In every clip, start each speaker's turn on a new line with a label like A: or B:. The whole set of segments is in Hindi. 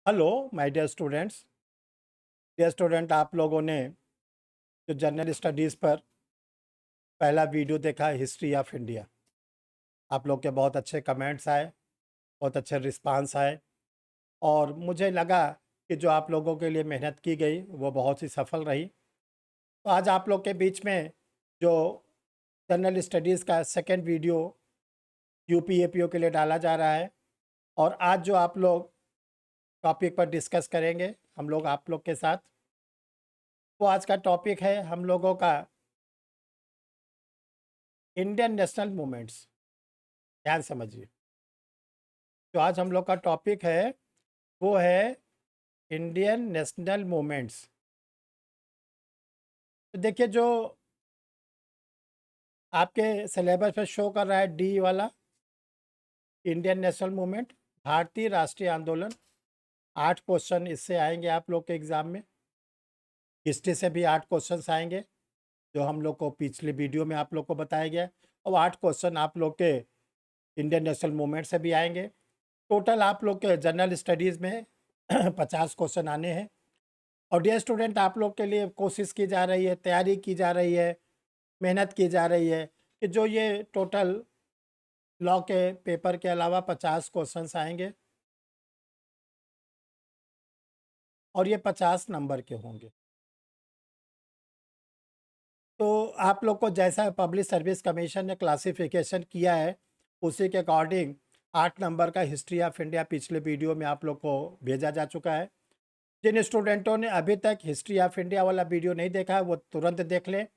A: हेलो माय डियर स्टूडेंट, आप लोगों ने जो जनरल स्टडीज़ पर पहला वीडियो देखा हिस्ट्री ऑफ इंडिया। आप लोग के बहुत अच्छे कमेंट्स आए, बहुत अच्छे रिस्पांस आए और मुझे लगा कि जो आप लोगों के लिए मेहनत की गई वो बहुत ही सफल रही। तो आज आप लोग के बीच में जो जनरल स्टडीज़ का सेकंड वीडियो यूपी एपीओ के लिए डाला जा रहा है और आज जो आप लोग टॉपिक पर डिस्कस करेंगे हम लोग आप लोग के साथ, वो आज का टॉपिक है हम लोगों का इंडियन नेशनल मूवमेंट्स। ध्यान समझिए, जो आज हम लोग का टॉपिक है वो है इंडियन नेशनल मूवमेंट्स। तो देखिए, जो आपके सिलेबस पे शो कर रहा है डी वाला, इंडियन नेशनल मूवमेंट, भारतीय राष्ट्रीय आंदोलन। 8 क्वेश्चन इससे आएंगे आप लोग के एग्ज़ाम में। हिस्ट्री से भी 8 क्वेश्चंस आएंगे जो हम लोग को पिछले वीडियो में आप लोग को बताया गया है, और 8 क्वेश्चन आप लोग के इंडियन नेशनल मूवमेंट से भी आएंगे। टोटल आप लोग के जनरल स्टडीज़ में 50 क्वेश्चन आने हैं। और डियर स्टूडेंट, आप लोग के लिए कोशिश की जा रही है, तैयारी की जा रही है, मेहनत की जा रही है कि जो ये टोटल लॉ के पेपर के अलावा 50 क्वेश्चंस आएंगे और ये 50 नंबर के होंगे। तो आप लोग को जैसा पब्लिक सर्विस कमीशन ने क्लासिफिकेशन किया है उसी के अकॉर्डिंग 8 नंबर का हिस्ट्री ऑफ इंडिया पिछले वीडियो में आप लोग को भेजा जा चुका है। जिन स्टूडेंटों ने अभी तक हिस्ट्री ऑफ इंडिया वाला वीडियो नहीं देखा है वो तुरंत देख लें।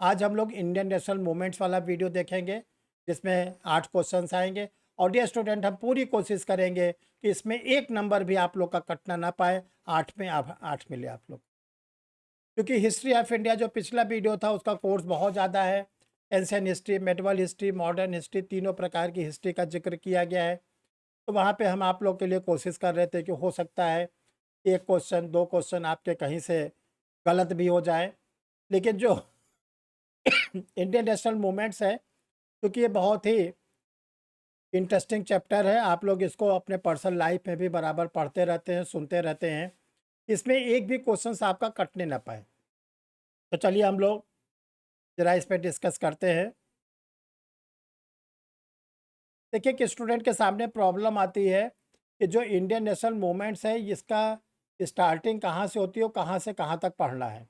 A: आज हम लोग इंडियन नेशनल मूवमेंट्स वाला वीडियो देखेंगे जिसमें 8 क्वेश्चंस आएंगे। और डियर स्टूडेंट, हम पूरी कोशिश करेंगे कि इसमें एक नंबर भी आप लोग का कटना ना पाए, 8 में 8 मिले आप लोग। क्योंकि हिस्ट्री ऑफ इंडिया जो पिछला वीडियो था उसका कोर्स बहुत ज़्यादा है। Ancient history, medieval history, modern history, तीनों प्रकार की हिस्ट्री का जिक्र किया गया है। तो वहाँ पे हम आप लोग के लिए कोशिश कर रहे थे कि हो सकता है एक क्वेश्चन 2 क्वेश्चन आपके कहीं से गलत भी हो जाए। लेकिन जो इंडियन नेशनल मूवमेंट्स है, क्योंकि ये बहुत ही इंटरेस्टिंग चैप्टर है, आप लोग इसको अपने पर्सनल लाइफ में भी बराबर पढ़ते रहते हैं, सुनते रहते हैं, इसमें एक भी क्वेश्चन आपका कटने ना पाए। तो चलिए हम लोग ज़रा इस पर डिस्कस करते हैं। देखिए कि स्टूडेंट के सामने प्रॉब्लम आती है कि जो इंडियन नेशनल मूवमेंट्स है इसका स्टार्टिंग कहाँ से होती है और कहाँ से कहाँ तक पढ़ना है।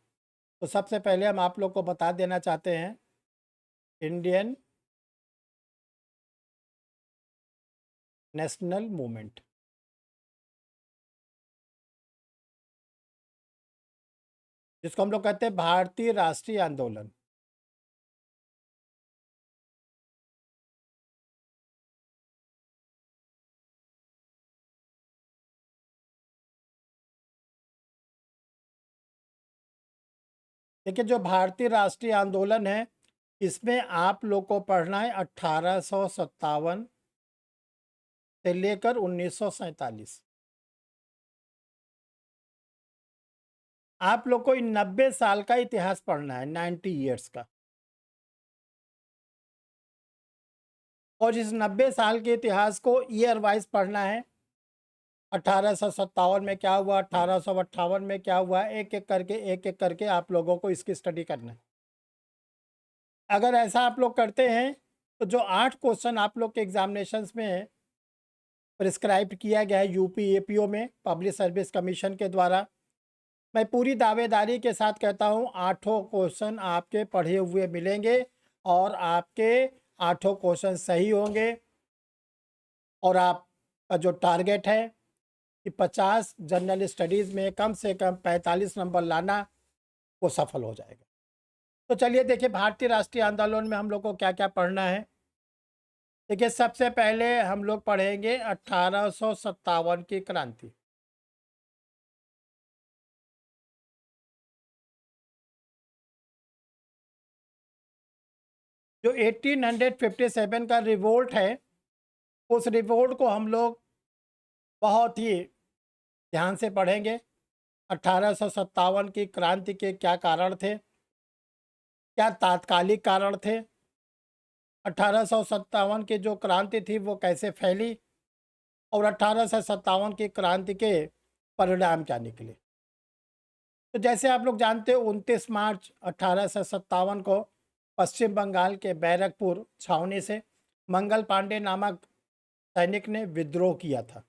A: तो सबसे पहले हम आप लोग को बता देना चाहते हैं इंडियन नेशनल मूवमेंट, जिसको हम लोग कहते हैं भारतीय राष्ट्रीय आंदोलन। देखिए, जो भारतीय राष्ट्रीय आंदोलन है इसमें आप लोग को पढ़ना है 1857 से लेकर 1947। आप लोग को इन 90 साल का इतिहास पढ़ना है, 90 ईयर्स का। और इस 90 साल के इतिहास को ईयर वाइज पढ़ना है। 1857 में क्या हुआ, 1858 में क्या हुआ, एक एक करके आप लोगों को इसकी स्टडी करना है। अगर ऐसा आप लोग करते हैं तो जो 8 क्वेश्चन आप लोग के एग्जामिनेशंस में प्रिस्क्राइब किया गया है यूपी एपीओ में पब्लिक सर्विस कमीशन के द्वारा, मैं पूरी दावेदारी के साथ कहता हूँ 8 क्वेश्चन आपके पढ़े हुए मिलेंगे और आपके 8 क्वेश्चन सही होंगे। और आपका जो टारगेट है कि 50 जनरल स्टडीज़ में कम से कम 45 नंबर लाना, वो सफल हो जाएगा। तो चलिए देखिए, भारतीय राष्ट्रीय आंदोलन में हम लोग को क्या क्या पढ़ना है। देखिए, सबसे पहले हम लोग पढ़ेंगे 1857 की क्रांति। जो 1857 का रिवोल्ट है उस रिवोल्ट को हम लोग बहुत ही ध्यान से पढ़ेंगे। 1857 की क्रांति के क्या कारण थे, क्या तात्कालिक कारण थे, 1857 की जो क्रांति थी वो कैसे फैली, और 1857 की क्रांति के परिणाम क्या निकले। तो जैसे आप लोग जानते हो 29 मार्च 1857 को पश्चिम बंगाल के बैरकपुर छावनी से मंगल पांडे नामक सैनिक ने विद्रोह किया था।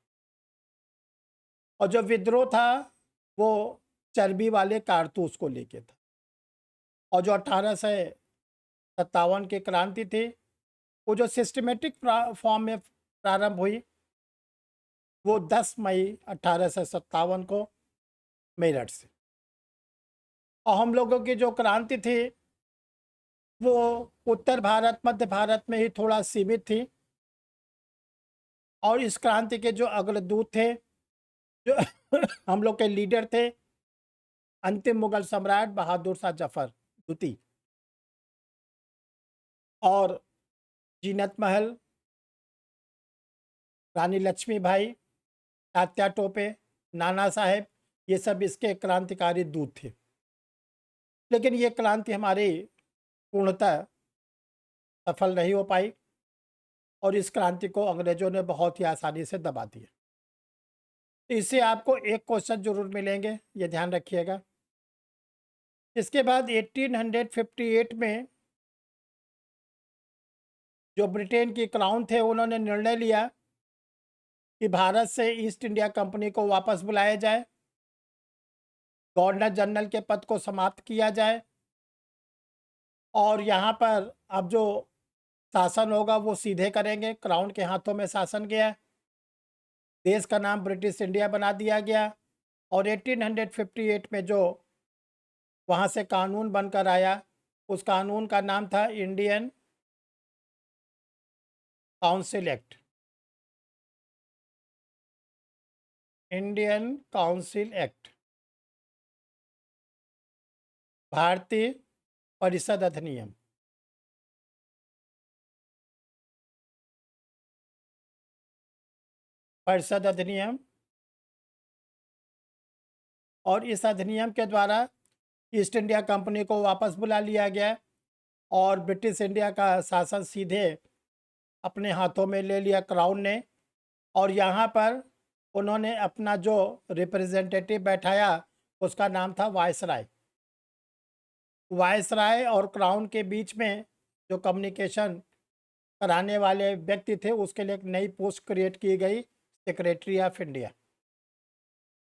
A: और जो विद्रोह था वो चर्बी वाले कारतूस को लेके था। और जो 1857 की क्रांति थी वो जो सिस्टमेटिक फॉर्म में प्रारंभ हुई वो 10 मई 1857 को मेरठ से। और हम लोगों की जो क्रांति थी वो उत्तर भारत मध्य भारत में ही थोड़ा सीमित थी। और इस क्रांति के जो अग्रदूत थे, जो हम लोग के लीडर थे, अंतिम मुगल सम्राट बहादुर शाह जफर द्वितीय और जीनत महल, रानी लक्ष्मीबाई, तात्या टोपे, नाना साहेब, ये सब इसके क्रांतिकारी दूत थे। लेकिन ये क्रांति हमारी पूर्णतः सफल नहीं हो पाई और इस क्रांति को अंग्रेजों ने बहुत ही आसानी से दबा दिया। तो इससे आपको एक क्वेश्चन जरूर मिलेंगे, ये ध्यान रखिएगा। इसके बाद 1858 में जो ब्रिटेन की क्राउन थे उन्होंने निर्णय लिया कि भारत से ईस्ट इंडिया कंपनी को वापस बुलाया जाए, गवर्नर जनरल के पद को समाप्त किया जाए और यहाँ पर अब जो शासन होगा वो सीधे करेंगे। क्राउन के हाथों में शासन गया, देश का नाम ब्रिटिश इंडिया बना दिया गया और 1858 में जो वहाँ से कानून बनकर आया उस कानून का नाम था Indian council act. Indian council act, भारतीय परिषद अधिनियम। परिषद अधिनियम। और इस अधिनियम के द्वारा ईस्ट इंडिया कंपनी को वापस बुला लिया गया और ब्रिटिश इंडिया का शासन सीधे अपने हाथों में ले लिया क्राउन ने। और यहाँ पर उन्होंने अपना जो रिप्रेजेंटेटिव बैठाया उसका नाम था वायसराय। वायसराय और क्राउन के बीच में जो कम्युनिकेशन कराने वाले व्यक्ति थे उसके लिए एक नई पोस्ट क्रिएट की गई, सेक्रेटरी ऑफ इंडिया।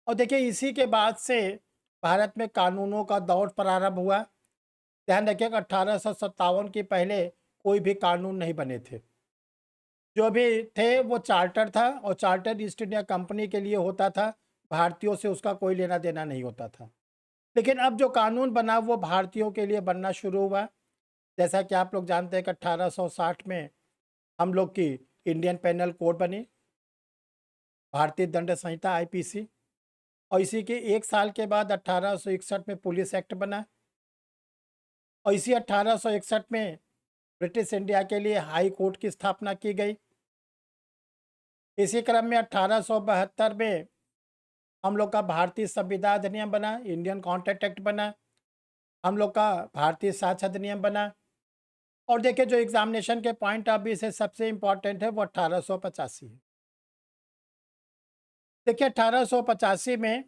A: और देखिए इसी के बाद से भारत में कानूनों का दौर प्रारंभ हुआ। ध्यान रखिएगा 1857 के पहले कोई भी कानून नहीं बने थे। जो भी थे वो चार्टर था और चार्टर ईस्ट इंडिया कंपनी के लिए होता था, भारतीयों से उसका कोई लेना देना नहीं होता था। लेकिन अब जो कानून बना वो भारतीयों के लिए बनना शुरू हुआ। जैसा कि आप लोग जानते हैं कि 1860 में हम लोग की इंडियन पेनल कोड बनी, भारतीय दंड संहिता आईपीसी। और इसी के एक साल के बाद 1861 में पुलिस एक्ट बना और इसी 1861 में ब्रिटिश इंडिया के लिए हाई कोर्ट की स्थापना की गई। इसी क्रम में 1872 में हम लोग का भारतीय संविदा अधिनियम बना, इंडियन कॉन्ट्रैक्ट एक्ट बना, हम लोग का भारतीय साक्ष्य अधिनियम बना। और देखिए जो एग्जामिनेशन के पॉइंट ऑफ व्यू से सबसे इम्पोर्टेंट है वो 1885 है। देखिए 1885 में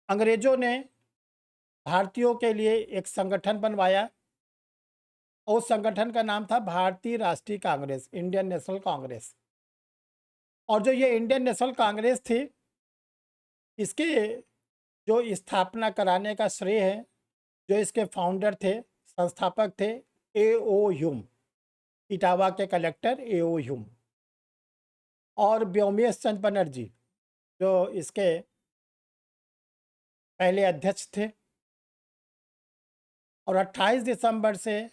A: अंग्रेजों ने भारतीयों के लिए एक संगठन बनवाया और उस संगठन का नाम था भारतीय राष्ट्रीय कांग्रेस, इंडियन नेशनल कांग्रेस। और जो ये इंडियन नेशनल कांग्रेस थी इसके जो स्थापना कराने का श्रेय है, जो इसके फाउंडर थे, संस्थापक थे ए.ओ. ह्यूम, इटावा के कलेक्टर ए.ओ. ह्यूम और व्योमेश चंद्र बनर्जी जो इसके पहले अध्यक्ष थे। और 28 दिसंबर से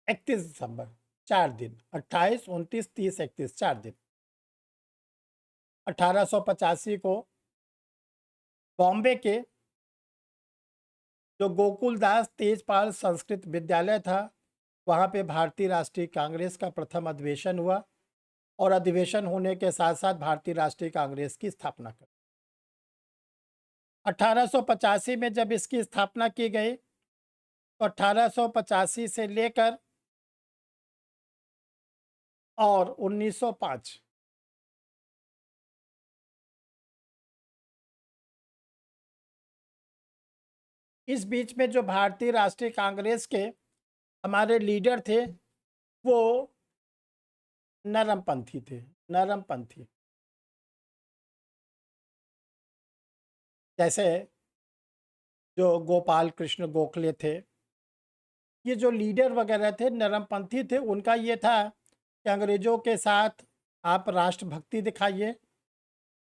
A: 31 दिसंबर 4 दिन, 28, 29, 30, 31 4 दिन 1885 को बॉम्बे के जो गोकुलदास तेजपाल संस्कृत विद्यालय था वहाँ पे भारतीय राष्ट्रीय कांग्रेस का प्रथम अधिवेशन हुआ और अधिवेशन होने के साथ साथ भारतीय राष्ट्रीय कांग्रेस की स्थापना कर 1885 में जब इसकी स्थापना की गई तो 1885 से लेकर और 1905 इस बीच में जो भारतीय राष्ट्रीय कांग्रेस के हमारे लीडर थे वो नरमपंथी थे, नरमपंथी। जैसे जो गोपाल कृष्ण गोखले थे, ये जो लीडर वगैरह थे नरमपंथी थे। उनका ये था कि अंग्रेज़ों के साथ आप राष्ट्रभक्ति दिखाइए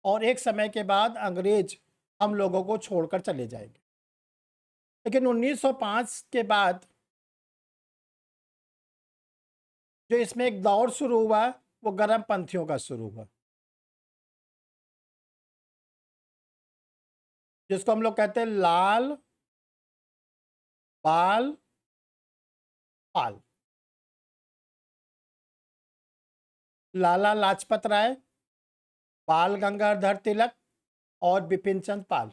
A: और एक समय के बाद अंग्रेज हम लोगों को छोड़कर चले जाएंगे। लेकिन 1905 के बाद जो इसमें एक दौर शुरू हुआ वो गर्मपंथियों का शुरू हुआ, जिसको हम लोग कहते हैं लाल बाल पाल। लाला लाजपत राय, बाल गंगाधर तिलक और बिपिन चंद्र पाल।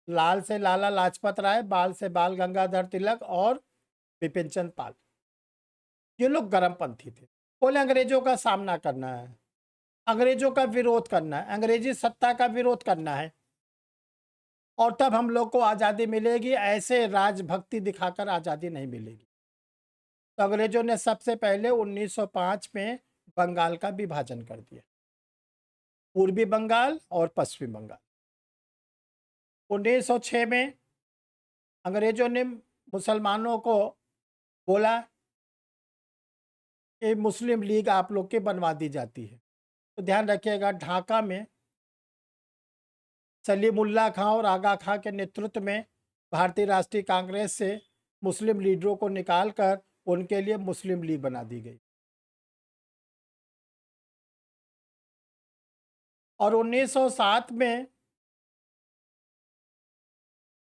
A: लाल से लाला लाजपत राय, बाल से बाल गंगाधर तिलक और बिपिन चंद्र पाल। ये लोग गर्मपंथी थे। बोले अंग्रेजों का सामना करना है, अंग्रेजों का विरोध करना है, अंग्रेजी सत्ता का विरोध करना है और तब हम लोग को आज़ादी मिलेगी। ऐसे राजभक्ति दिखाकर आज़ादी नहीं मिलेगी। तो अंग्रेजों ने सबसे पहले 1905 में बंगाल का विभाजन कर दिया, पूर्वी बंगाल और पश्चिमी बंगाल। 1906 में अंग्रेजों ने मुसलमानों को बोला कि मुस्लिम लीग आप लोग की बनवा दी जाती है। तो ध्यान रखिएगा, ढाका में सलीमुल्लाह खां और आगा खां के नेतृत्व में भारतीय राष्ट्रीय कांग्रेस से मुस्लिम लीडरों को निकालकर उनके लिए मुस्लिम लीग बना दी गई। और 1907 में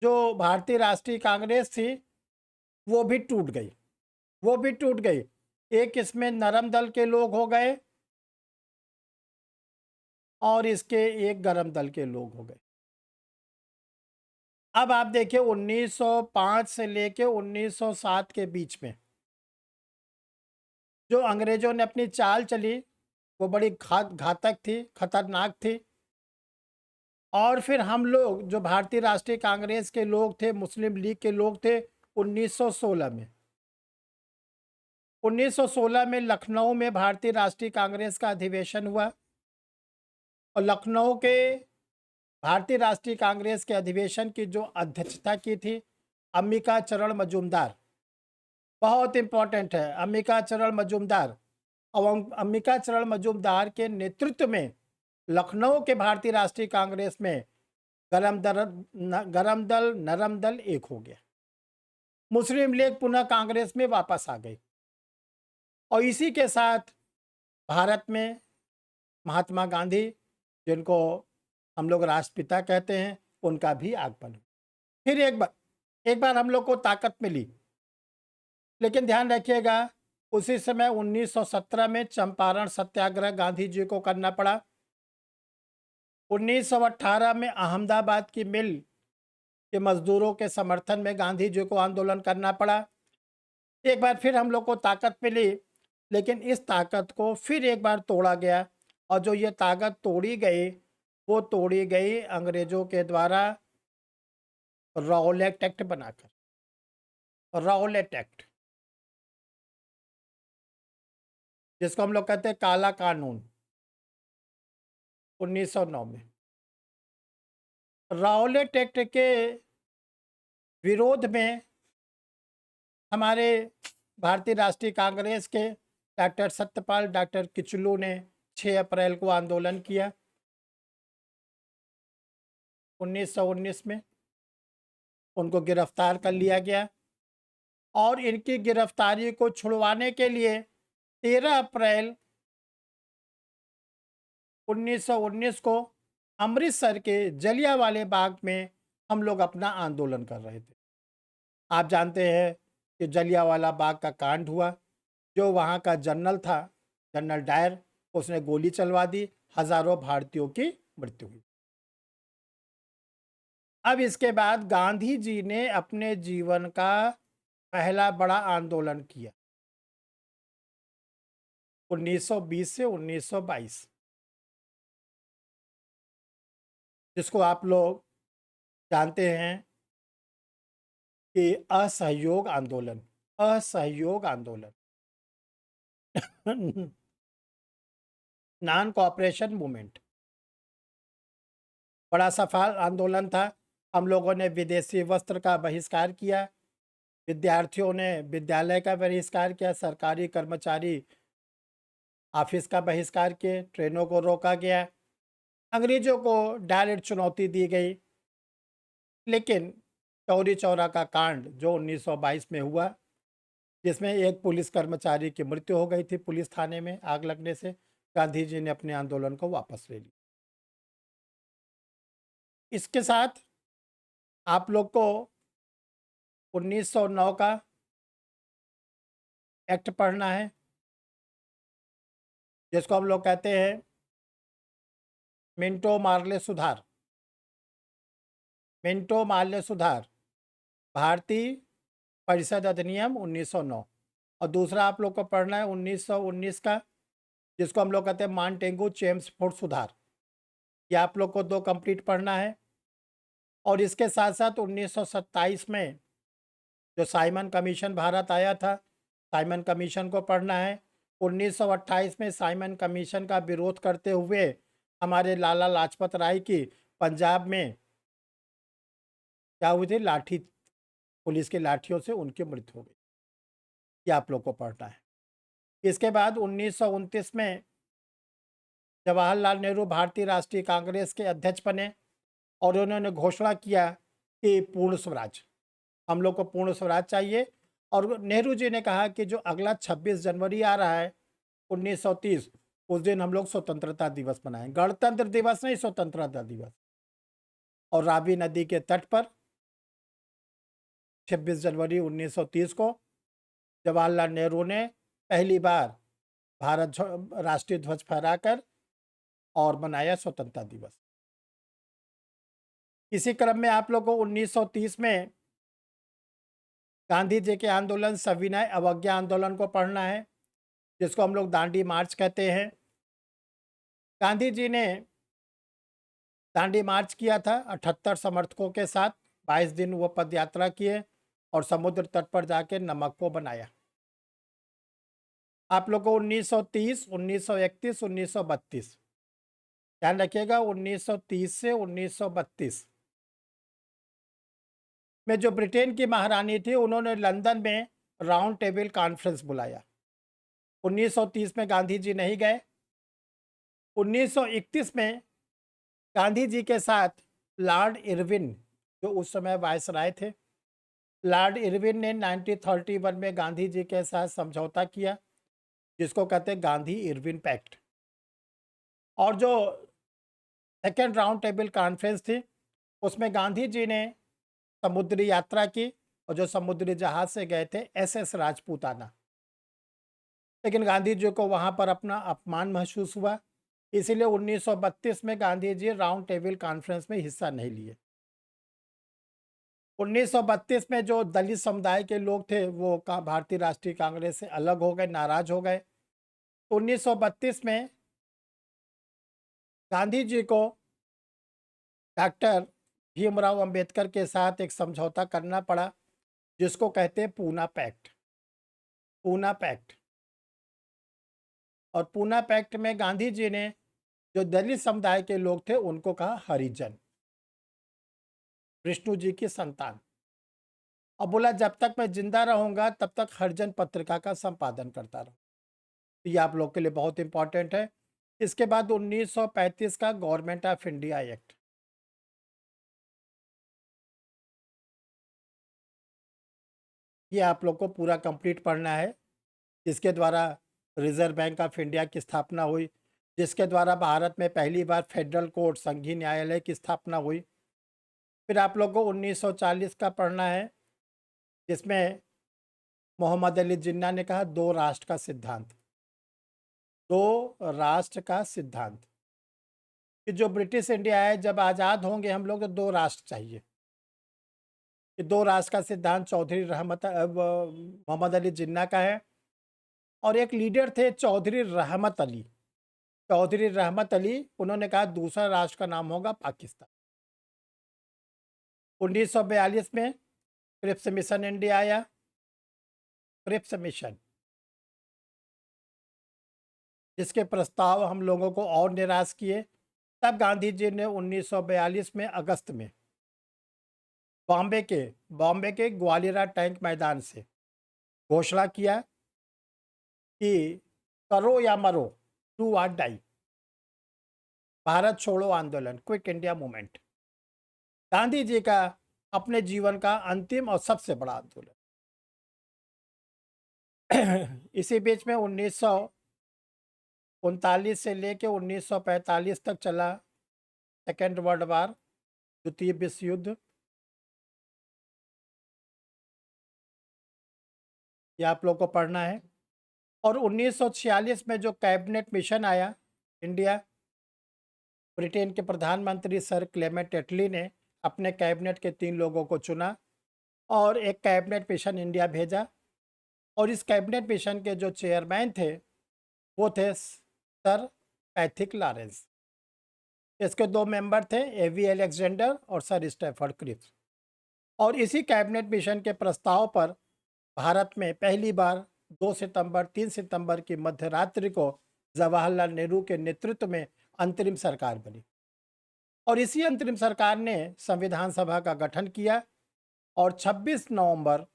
A: जो भारतीय राष्ट्रीय कांग्रेस थी वो भी टूट गई, वो भी टूट गई। एक इसमें नरम दल के लोग हो गए और इसके एक गरम दल के लोग हो गए। अब आप देखिए 1905 से लेके 1907 के बीच में जो अंग्रेजों ने अपनी चाल चली वो बड़ी घातक थी, खतरनाक थी। और फिर हम लोग जो भारतीय राष्ट्रीय कांग्रेस के लोग थे, मुस्लिम लीग के लोग थे, 1916 में 1916 में लखनऊ में भारतीय राष्ट्रीय कांग्रेस का अधिवेशन हुआ और लखनऊ के भारतीय राष्ट्रीय कांग्रेस के अधिवेशन की जो अध्यक्षता की थी अंबिका चरण मजूमदार, बहुत इंपॉर्टेंट है अंबिका चरण मजूमदार। और अंबिका चरण मजूमदार के नेतृत्व में लखनऊ के भारतीय राष्ट्रीय कांग्रेस में गरम दल नरम दल एक हो गया। मुस्लिम लीग पुनः कांग्रेस में वापस आ गई और इसी के साथ भारत में महात्मा गांधी, जिनको हम लोग राष्ट्रपिता कहते हैं, उनका भी आगमन हुआ। फिर एक बार हम लोग को ताकत मिली। लेकिन ध्यान रखिएगा उसी समय 1917 में चंपारण सत्याग्रह गांधी जी को करना पड़ा। 1918 में अहमदाबाद की मिल के मजदूरों के समर्थन में गांधी जी को आंदोलन करना पड़ा। एक बार फिर हम लोग को ताकत मिली, लेकिन इस ताकत को फिर एक बार तोड़ा गया और जो ये ताकत तोड़ी गई वो तोड़ी गई अंग्रेजों के द्वारा रॉलेट एक्ट बनाकर। रॉलेट एक्ट, जिसको हम लोग कहते हैं काला कानून, 1909 में रॉलेट एक्ट के विरोध में हमारे भारतीय राष्ट्रीय कांग्रेस के डॉक्टर सत्यपाल, डॉक्टर किचलू ने 6 अप्रैल को आंदोलन किया 1919 में। उनको गिरफ्तार कर लिया गया और इनकी गिरफ्तारी को छुड़वाने के लिए 13 अप्रैल 1919 को अमृतसर के जलियांवाला बाग में हम लोग अपना आंदोलन कर रहे थे। आप जानते हैं कि जलियांवाला बाग का कांड हुआ। जो वहाँ का जनरल था, जनरल डायर, उसने गोली चलवा दी, हजारों भारतीयों की मृत्यु हुई। अब इसके बाद गांधी जी ने अपने जीवन का पहला बड़ा आंदोलन किया 1920 से 1922, जिसको आप लोग जानते हैं कि असहयोग आंदोलन, असहयोग आंदोलन नॉन कॉपरेशन मूवमेंट बड़ा सफल आंदोलन था। हम लोगों ने विदेशी वस्त्र का बहिष्कार किया, विद्यार्थियों ने विद्यालय का बहिष्कार किया, सरकारी कर्मचारी ऑफिस का बहिष्कार किए, ट्रेनों को रोका गया, अंग्रेजों को डायरेक्ट चुनौती दी गई। लेकिन चौरी चौरा का कांड जो 1922 में हुआ, जिसमें एक पुलिस कर्मचारी की मृत्यु हो गई थी पुलिस थाने में आग लगने से, गांधी जी ने अपने आंदोलन को वापस ले लिया। इसके साथ आप लोग को 1909 का एक्ट पढ़ना है, जिसको हम लोग कहते हैं मिंटो मार्ले सुधार। मिंटो मार्ले सुधार भारतीय परिषद अधिनियम 1909। और दूसरा आप लोग को पढ़ना है 1919 का, जिसको हम लोग कहते हैं मॉन्टेगू चेम्सफोर्ड सुधार। ये आप लोग को 2 कंप्लीट पढ़ना है। और इसके साथ साथ 1927 में जो साइमन कमीशन भारत आया था, साइमन कमीशन को पढ़ना है। 1928 में साइमन कमीशन का विरोध करते हुए हमारे लाला लाजपत राय की पंजाब में क्या हुई थी, लाठी, पुलिस की लाठियों से उनकी मृत्यु हो गई। ये आप लोग को पढ़ना है। इसके बाद 1929 में जवाहरलाल नेहरू भारतीय राष्ट्रीय कांग्रेस के अध्यक्ष बने और उन्होंने घोषणा किया कि पूर्ण स्वराज, हम लोग को पूर्ण स्वराज चाहिए। और नेहरू जी ने कहा कि जो अगला 26 जनवरी आ रहा है 1930, उस दिन हम लोग स्वतंत्रता दिवस मनाएं, गणतंत्र दिवस नहीं, स्वतंत्रता दिवस। और रावी नदी के तट पर 26 जनवरी 1930 को जवाहरलाल नेहरू ने पहली बार राष्ट्रीय ध्वज फहराकर और मनाया स्वतंत्रता दिवस। इसी क्रम में आप लोग को 1930 में गांधी जी के आंदोलन सविनय अवज्ञा आंदोलन को पढ़ना है, जिसको हम लोग दांडी मार्च कहते हैं। गांधी जी ने दांडी मार्च किया था 78 समर्थकों के साथ, 22 दिन वो पद यात्रा किए और समुद्र तट पर जाके नमक को बनाया। आप लोग को 1930, 1931, 1932 ध्यान रखिएगा। 1930 से 1932 में जो ब्रिटेन की महारानी थी, उन्होंने लंदन में राउंड टेबल कॉन्फ्रेंस बुलाया। 1930 में गांधी जी नहीं गए। 1931 में गांधी जी के साथ लॉर्ड इरविन, जो उस समय वायसराय थे, लॉर्ड इरविन ने 1931 में गांधी जी के साथ समझौता किया, जिसको कहते हैं गांधी इरविन पैक्ट। और जो सेकेंड राउंड टेबल कॉन्फ्रेंस थी, उसमें गांधी जी ने समुद्री यात्रा की और जो समुद्री जहाज से गए थे SS राजपूताना, लेकिन गांधी जी को वहां पर अपना अपमान महसूस हुआ, इसीलिए 1932 में Gandhi ji round table conference में हिस्सा नहीं लिए। 1932 में जो दलित समुदाय के लोग थे वो भारतीय राष्ट्रीय कांग्रेस से अलग हो गए, नाराज हो गए। 1932 में गांधी जी को डॉक्टर भीमराव अंबेडकर के साथ एक समझौता करना पड़ा, जिसको कहते हैं पूना पैक्ट। पूना पैक्ट। और पूना पैक्ट में गांधी जी ने जो दलित समुदाय के लोग थे उनको कहा हरिजन, विष्णु जी की संतान, और बोला जब तक मैं जिंदा रहूंगा तब तक हरिजन पत्रिका का संपादन करता रहूं। तो ये आप लोग के लिए बहुत इंपॉर्टेंट है। इसके बाद 1935 का गवर्नमेंट ऑफ इंडिया एक्ट। ये आप लोग को पूरा कंप्लीट पढ़ना है, जिसके द्वारा रिजर्व बैंक ऑफ इंडिया की स्थापना हुई, जिसके द्वारा भारत में पहली बार फेडरल कोर्ट, संघीय न्यायालय की स्थापना हुई। फिर आप लोग को 1940 का पढ़ना है, जिसमें मोहम्मद अली जिन्ना ने कहा 2 राष्ट्र का सिद्धांत। 2 राष्ट्र का सिद्धांत कि जो ब्रिटिश इंडिया है, जब आज़ाद होंगे हम लोग तो 2 राष्ट्र चाहिए। कि 2 राष्ट्र का सिद्धांत चौधरी मोहम्मद अली जिन्ना का है। और एक लीडर थे चौधरी रहमत अली। चौधरी रहमत अली, उन्होंने कहा दूसरा राष्ट्र का नाम होगा पाकिस्तान। 1942 में क्रिप्स मिशन इंडिया आया, क्रिप्स मिशन, जिसके प्रस्ताव हम लोगों को और निराश किए। तब गांधी जी ने 1942 में अगस्त में बॉम्बे के ग्वालियरा टैंक मैदान से घोषणा किया कि करो या मरो, डू और डाई, भारत छोड़ो आंदोलन, quit India movement, Gandhi ji का अपने जीवन का अंतिम और सबसे बड़ा आंदोलन। इसी बीच में 1939 से लेकर 1945 तक चला सेकेंड वर्ल्ड वार, द्वितीय विश्व युद्ध। ये आप लोग को पढ़ना है। और 1946 में जो कैबिनेट मिशन आया इंडिया, ब्रिटेन के प्रधानमंत्री सर क्लेमेंट एटली ने अपने कैबिनेट के 3 लोगों को चुना और एक कैबिनेट मिशन इंडिया भेजा। और इस कैबिनेट मिशन के जो चेयरमैन थे वो थे सर पैथिक लॉरेंस। इसके 2 मेंबर थे, एवी अलेक्जेंडर और सर स्टैफर्ड क्रिप्स। और इसी कैबिनेट मिशन के प्रस्ताव पर भारत में पहली बार 2 सितंबर 3 सितंबर की मध्यरात्रि को जवाहरलाल नेहरू के नेतृत्व में अंतरिम सरकार बनी। और इसी अंतरिम सरकार ने संविधान सभा का गठन किया और 26 नवंबर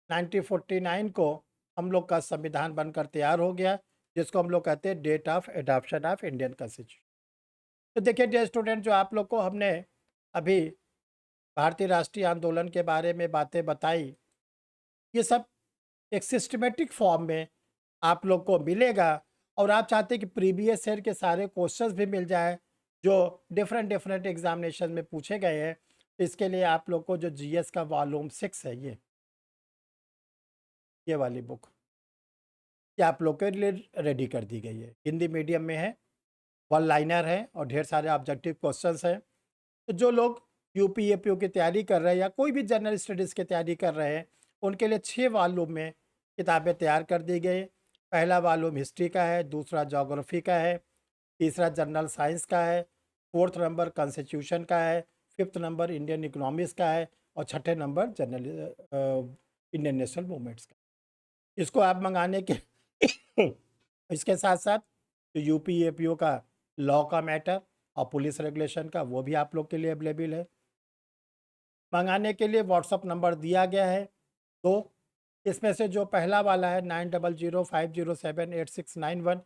A: 1949 को हम लोग का संविधान बनकर तैयार हो गया, जिसको हम लोग कहते हैं date of adoption of Indian constitution. तो देखिए डियर स्टूडेंट, जो आप लोग को हमने अभी भारतीय राष्ट्रीय आंदोलन के बारे में बातें बताई, ये सब एक सिस्टमेटिक फॉर्म में आप लोग को मिलेगा। और आप चाहते हैं कि प्रीवियस ईयर के सारे क्वेश्चंस भी मिल जाए जो डिफरेंट डिफरेंट एग्जामिनेशन में पूछे गए हैं। तो इसके लिए आप लोग को जो जीएस का वॉल्यूम 6 है, ये वाली बुक ये आप लोग के लिए रेडी कर दी गई है। हिंदी मीडियम में है, वन लाइनर है और ढेर सारे ऑब्जेक्टिव क्वेश्चंस हैं। तो जो लोग यूपी एपीओ की तैयारी कर रहे हैं या कोई भी जनरल स्टडीज़ की तैयारी कर रहे हैं, उनके लिए 6 वॉल्यूम में किताबें तैयार कर दी गई। पहला वॉल्यूम हिस्ट्री का है, दूसरा ज्योग्राफी का है, तीसरा जनरल साइंस का है, फोर्थ नंबर कॉन्स्टिट्यूशन का है, फिफ्थ नंबर इंडियन इकोनॉमिक्स का है और छठे number general Indian national movements का। इसको आप मंगाने के इसके साथ साथ जो यूपी एपीओ का लॉ का मैटर और पुलिस रेगुलेशन का, वो भी आप लोग के लिए अवेलेबल है। मंगाने के लिए व्हाट्सअप नंबर दिया गया है 2। इसमें से जो पहला वाला है 9005078691,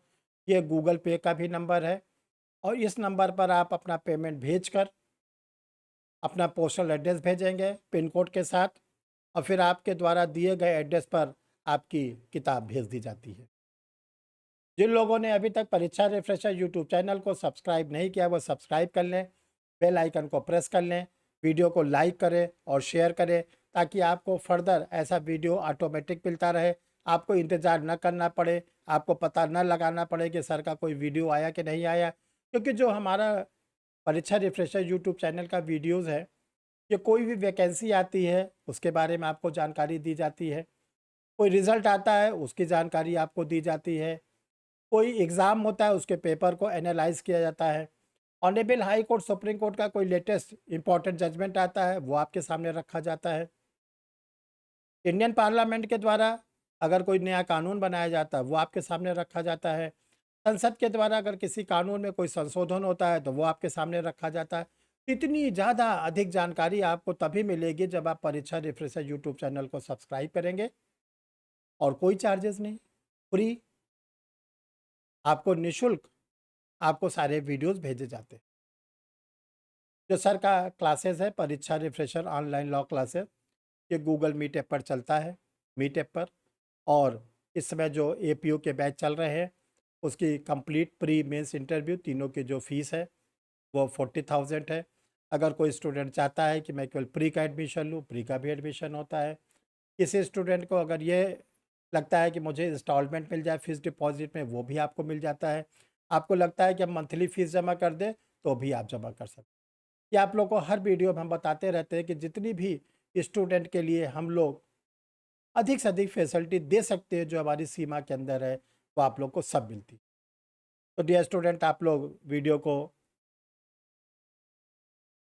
A: ये गूगल पे का भी नंबर है। और इस नंबर पर आप अपना पेमेंट भेजकर अपना पोस्टल एड्रेस भेजेंगे पिन कोड के साथ, और फिर आपके द्वारा दिए गए एड्रेस पर आपकी किताब भेज दी जाती है। जिन लोगों ने अभी तक परीक्षा रिफ्रेशर यूट्यूब चैनल को सब्सक्राइब नहीं किया, वो सब्सक्राइब कर लें, बेल आइकन को प्रेस कर लें, वीडियो को लाइक करें और शेयर करें, ताकि आपको फर्दर ऐसा वीडियो ऑटोमेटिक मिलता रहे, आपको इंतज़ार न करना पड़े, आपको पता न लगाना पड़े कि सर का कोई वीडियो आया कि नहीं आया। क्योंकि जो हमारा परीक्षा रिफ्रेशर यूट्यूब चैनल का वीडियोज़ है, ये कोई भी वैकेंसी आती है उसके बारे में आपको जानकारी दी जाती है, कोई रिज़ल्ट आता है उसकी जानकारी आपको दी जाती है, कोई एग्ज़ाम होता है उसके पेपर को एनालाइज किया जाता है, honourable high court supreme court का कोई लेटेस्ट इंपॉर्टेंट जजमेंट आता है वो आपके सामने रखा जाता है। इंडियन पार्लियामेंट के द्वारा अगर कोई नया कानून बनाया जाता है वो आपके सामने रखा जाता है। संसद के द्वारा अगर किसी कानून में कोई संशोधन होता है तो वो आपके सामने रखा जाता है। इतनी ज़्यादा अधिक जानकारी आपको तभी मिलेगी जब आप परीक्षा रिफ्रेशर यूट्यूब चैनल को सब्सक्राइब करेंगे, और कोई चार्जेस नहीं, फ्री, आपको निःशुल्क आपको सारे वीडियोस भेजे जाते हैं। जो सर का क्लासेस है परीक्षा रिफ्रेशर ऑनलाइन लॉ क्लासेस, ये गूगल मीट ऐप पर चलता है, मीट ऐप पर। और इस समय जो एपीओ के बैच चल रहे हैं उसकी कंप्लीट प्री मेंस इंटरव्यू तीनों की जो फीस है वो 40,000 है। अगर कोई स्टूडेंट चाहता है कि मैं केवल प्री का एडमिशन लूँ, प्री का भी एडमिशन होता है। किसी स्टूडेंट को अगर ये लगता है कि मुझे इंस्टॉलमेंट मिल जाए फिक्स डिपॉजिट में, वो भी आपको मिल जाता है। आपको लगता है कि हम मंथली फ़ीस जमा कर दें तो भी आप जमा कर सकते हैं। ये आप लोग को हर वीडियो में हम बताते रहते हैं कि जितनी भी स्टूडेंट के लिए हम लोग अधिक से अधिक फैसिलिटी दे सकते हैं जो हमारी सीमा के अंदर है, वो आप लोग को सब मिलती। तो डियर स्टूडेंट, आप लोग वीडियो को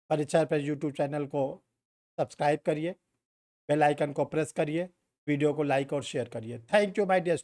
A: परीक्षा पर यूट्यूब चैनल को सब्सक्राइब करिए, बेल आइकन को प्रेस करिए, वीडियो को लाइक और शेयर करिए। Thank you my dear